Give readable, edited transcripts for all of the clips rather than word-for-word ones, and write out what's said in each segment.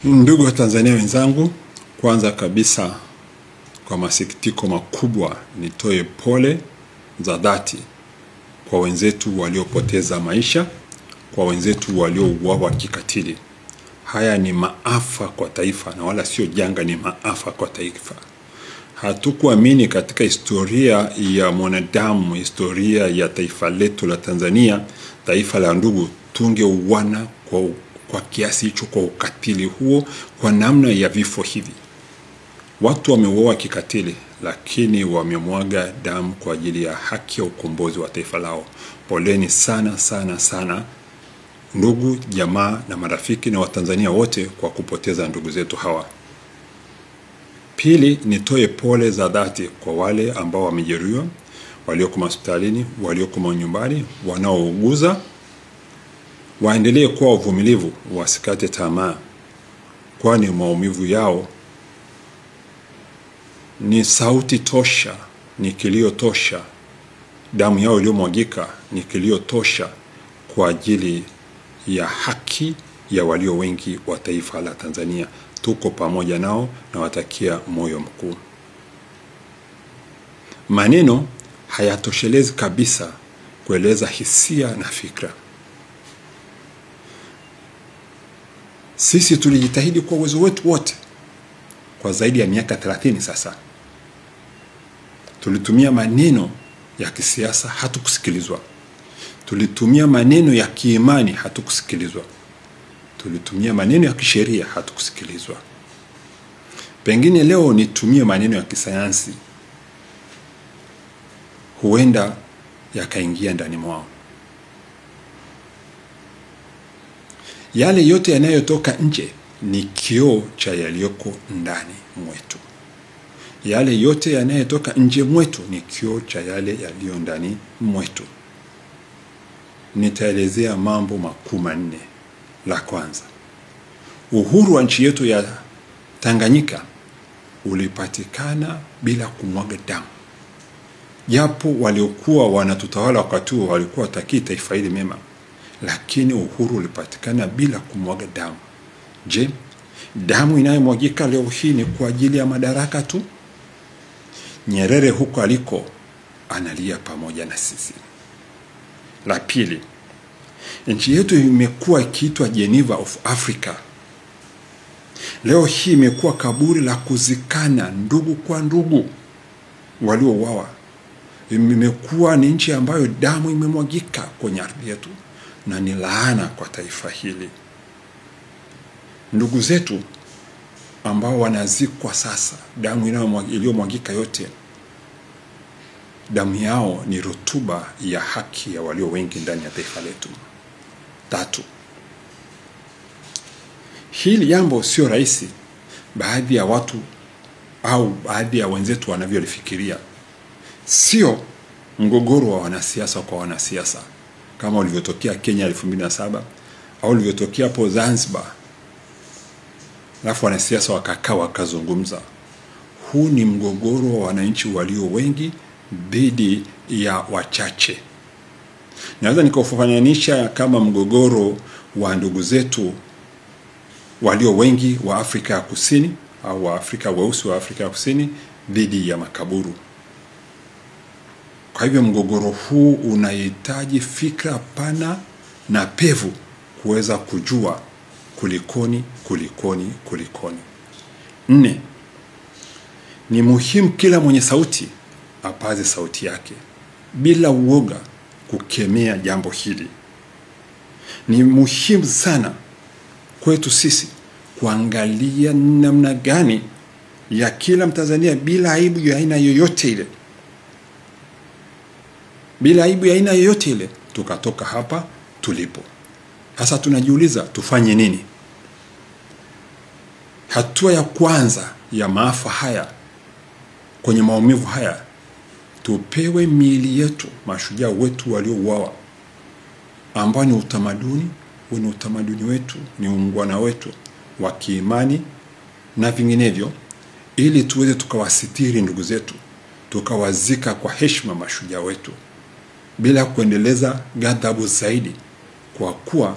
Ndugu wa Tanzania wenzangu, kwanza kabisa kwa masikitiko makubwa nitoe pole za dhati kwa wenzetu waliopoteza maisha, kwa wenzetu waliouawa kikatili. Haya ni maafa kwa taifa na wala sio janga, ni maafa kwa taifa. Hatukuamini katika historia ya mwanadamu, historia ya taifa letu la Tanzania, taifa la ndugu, tungeuana kwa kiasi hicho, kwa ukatili huo, kwa namna ya vifo hivi. Watu wameuawa kikatili, lakini wamemwaga damu kwa ajili ya haki ya ukombozi wa taifa lao. Poleni sana sana sana ndugu, jamaa na marafiki na Watanzania wote kwa kupoteza ndugu zetu hawa. Pili, nitoe pole za dhati kwa wale ambao wamejeruhiwa, walioko hospitalini, walioko nyumbani, wanaouguza. Waendelee kuwa wavumilivu, wasikate tamaa, kwani maumivu yao ni sauti tosha, ni kilio tosha. Damu yao iliyomwagika ni kilio tosha kwa ajili ya haki ya walio wengi wa taifa la Tanzania. Tuko pamoja nao na watakia moyo mkuu. Maneno hayatoshelezi kabisa kueleza hisia na fikra. Sisi tulijitahidi kwa uwezo wetu wote kwa zaidi ya miaka 30 sasa. Tulitumia maneno ya kisiasa, hatukusikilizwa. Tulitumia maneno ya kiimani, hatukusikilizwa. Tulitumia maneno ya kisheria, hatukusikilizwa. Pengine leo nitumie maneno ya kisayansi, huenda yakaingia ndani mwao. Yale yote yanayotoka nje ni kioo cha yaliyoko ndani mwetu. Yale yote yanayotoka nje mwetu ni kioo cha yale yaliyo ndani mwetu. Nitaelezea mambo makuu manne. La kwanza, uhuru wa nchi yetu ya Tanganyika ulipatikana bila kumwaga damu. Japo waliokuwa wanatutawala wakati huo walikuwa wataki taifa hili mema, lakini uhuru ulipatikana bila kumwaga damu. Je, damu inayomwagika leo hii ni kwa ajili ya madaraka tu? Nyerere huko aliko analia pamoja na sisi. La pili, nchi yetu imekuwa ikiitwa Geneva of Africa. Leo hii imekuwa kaburi la kuzikana ndugu kwa ndugu waliouawa. Imekuwa ni nchi ambayo damu imemwagika kwenye ardhi yetu, na ni laana kwa taifa hili. Ndugu zetu ambao wanazikwa sasa, damu iliyomwagika yote, damu yao ni rutuba ya haki ya walio wengi ndani ya taifa letu. Tatu, hili jambo sio rahisi baadhi ya watu au baadhi ya wenzetu wanavyolifikiria. Sio mgogoro wa wanasiasa kwa wanasiasa kama ulivyotokea Kenya 2007 au ulivyotokea hapo Zanzibar, alafu wanasiasa wakakaa wakazungumza. Huu ni mgogoro wa wananchi walio wengi dhidi ya wachache. Naweza nikaufafanisha kama mgogoro wa ndugu zetu walio wengi wa Afrika ya Kusini au wa Afrika weusi wa Afrika ya Kusini dhidi ya makaburu. Kwa hivyo mgogoro huu unahitaji fikra pana na pevu kuweza kujua kulikoni. 4, ni muhimu kila mwenye sauti apaze sauti yake bila uoga kukemea jambo hili. Ni muhimu sana kwetu sisi kuangalia namna gani ya kila Mtanzania bila aibu ya aina yoyote ile, bila aibu ya aina yoyote ile, tukatoka hapa tulipo. Sasa tunajiuliza tufanye nini? Hatua ya kwanza ya maafa haya, kwenye maumivu haya, tupewe miili yetu mashujaa wetu waliouawa, ambao ni utamaduni wetu, ni ungwana wetu wa kiimani na vinginevyo, ili tuweze tukawasitiri ndugu zetu, tukawazika kwa heshima mashujaa wetu bila kuendeleza ghadhabu zaidi, kwa kuwa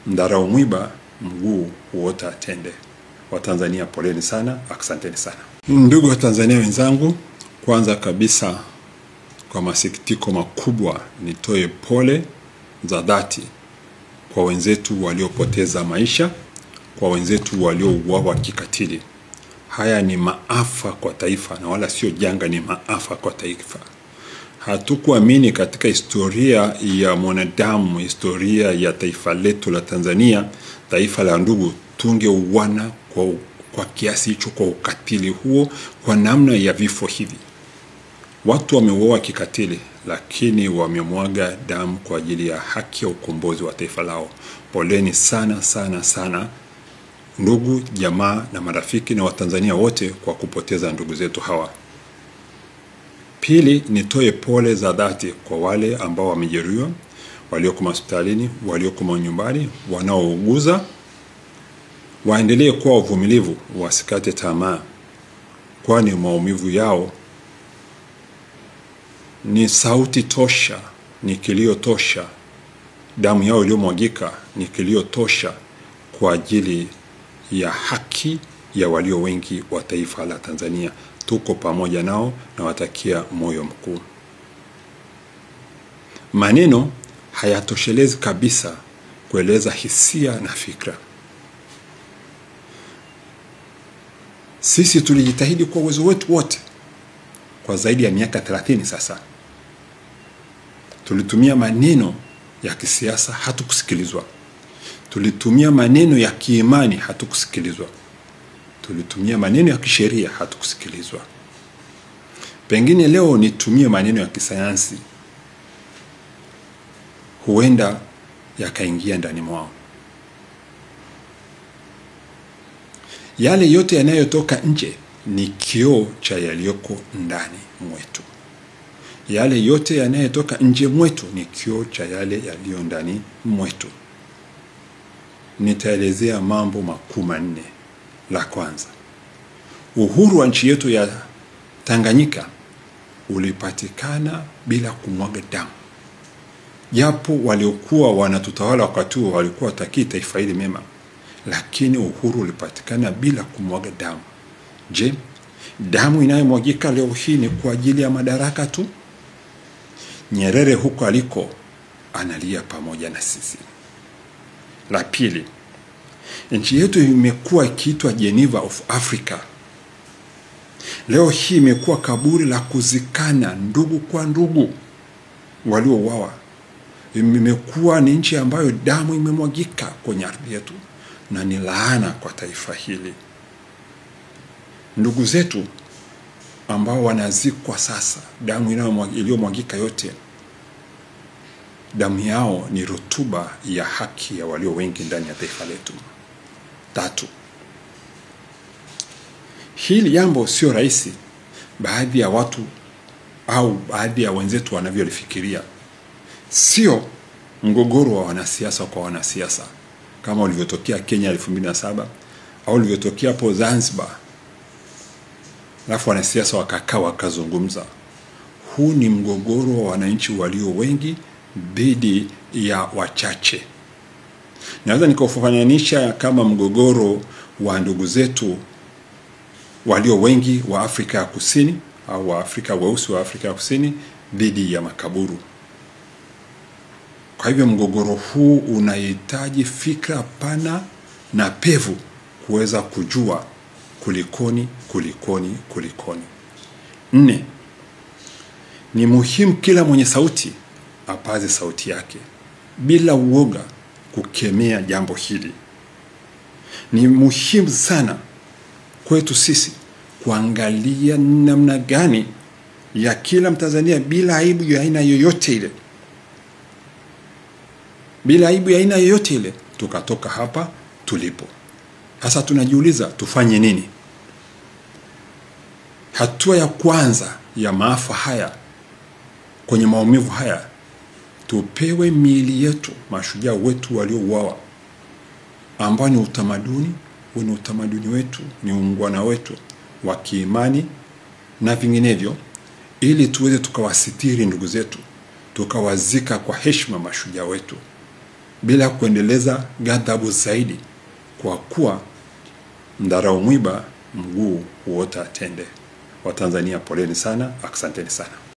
mdarau mwiba mguu huota tende. Watanzania poleni sana, asanteni sana. Ndugu wa Tanzania wenzangu, kwanza kabisa kwa masikitiko makubwa nitoe pole za dhati kwa wenzetu waliopoteza maisha, kwa wenzetu waliouawa kikatili. Haya ni maafa kwa taifa na wala sio janga, ni maafa kwa taifa. Hatukuamini katika historia ya mwanadamu, historia ya taifa letu la Tanzania, taifa la ndugu, tungeuana kwa kiasi hicho, kwa ukatili huo, kwa namna ya vifo hivi. Watu wameuawa kikatili, lakini wamemwaga damu kwa ajili ya haki ya ukombozi wa taifa lao. Poleni sana sana sana ndugu, jamaa na marafiki na Watanzania wote kwa kupoteza ndugu zetu hawa. Pili, nitoe pole za dhati kwa wale ambao wamejeruhiwa, walioko hospitalini, walioko nyumbani, wanaouguza. Waendelee kuwa wavumilivu, wasikate tamaa, kwani maumivu yao ni sauti tosha, ni kilio tosha. Damu yao iliyomwagika ni kilio tosha kwa ajili ya haki ya walio wengi wa taifa la Tanzania. Tuko pamoja nao na watakia moyo mkuu. Maneno hayatoshelezi kabisa kueleza hisia na fikra. Sisi tulijitahidi kwa uwezo wetu wote kwa zaidi ya miaka 30 sasa. Tulitumia maneno ya kisiasa, hatukusikilizwa. Tulitumia maneno ya kiimani, hatukusikilizwa. Tulitumia maneno ya kisheria, hatukusikilizwa. Pengine leo nitumie maneno ya kisayansi, huenda yakaingia ndani mwao. Yale yote yanayotoka nje ni kioo cha yaliyoko ndani mwetu. Yale yote yanayotoka nje mwetu ni kioo cha yale yaliyo ndani mwetu. Nitaelezea mambo makuu manne. La kwanza, uhuru wa nchi yetu ya Tanganyika ulipatikana bila kumwaga damu. Japo waliokuwa wanatutawala wakati huo walikuwa wataki taifa hili mema, lakini uhuru ulipatikana bila kumwaga damu. Je, damu inayomwagika leo hii ni kwa ajili ya madaraka tu? Nyerere huko aliko analia pamoja na sisi. La pili, nchi yetu imekuwa ikiitwa Geneva of Africa. Leo hii imekuwa kaburi la kuzikana ndugu kwa ndugu waliouawa. Imekuwa ni nchi ambayo damu imemwagika kwenye ardhi yetu, na ni laana kwa taifa hili. Ndugu zetu ambao wanazikwa sasa, damu iliyomwagika yote, damu yao ni rutuba ya haki ya walio wengi ndani ya taifa letu. Tatu, hili jambo sio rahisi baadhi ya watu au baadhi ya wenzetu wanavyolifikiria. Sio mgogoro wa wanasiasa kwa wanasiasa kama ulivyotokea Kenya 2007 au ulivyotokea hapo Zanzibar, alafu wanasiasa wakakaa wakazungumza. Huu ni mgogoro wa wananchi walio wengi dhidi ya wachache. Naweza nikafananisha kama mgogoro wa ndugu zetu walio wengi wa Afrika ya Kusini au wa Afrika weusi wa Afrika ya Kusini dhidi ya makaburu. Kwa hivyo mgogoro huu unahitaji fikra pana na pevu kuweza kujua kulikoni. 4, ni muhimu kila mwenye sauti apaze sauti yake bila uoga kukemea jambo hili. Ni muhimu sana kwetu sisi kuangalia namna gani ya kila Mtanzania bila aibu ya aina yoyote ile. Bila aibu ya aina yoyote ile tukatoka hapa tulipo. Sasa tunajiuliza tufanye nini? Hatua ya kwanza ya maafa haya, kwenye maumivu haya, tupewe miili yetu mashujaa wetu waliouawa, ambao ni utamaduni wetu, ni ungwana wetu wa kiimani na vinginevyo, ili tuweze tukawasitiri ndugu zetu, tukawazika kwa heshima mashujaa wetu bila kuendeleza ghadhabu zaidi kwa kuwa mdharau mwiba mguu huota tende. Watanzania poleni sana, asanteni sana.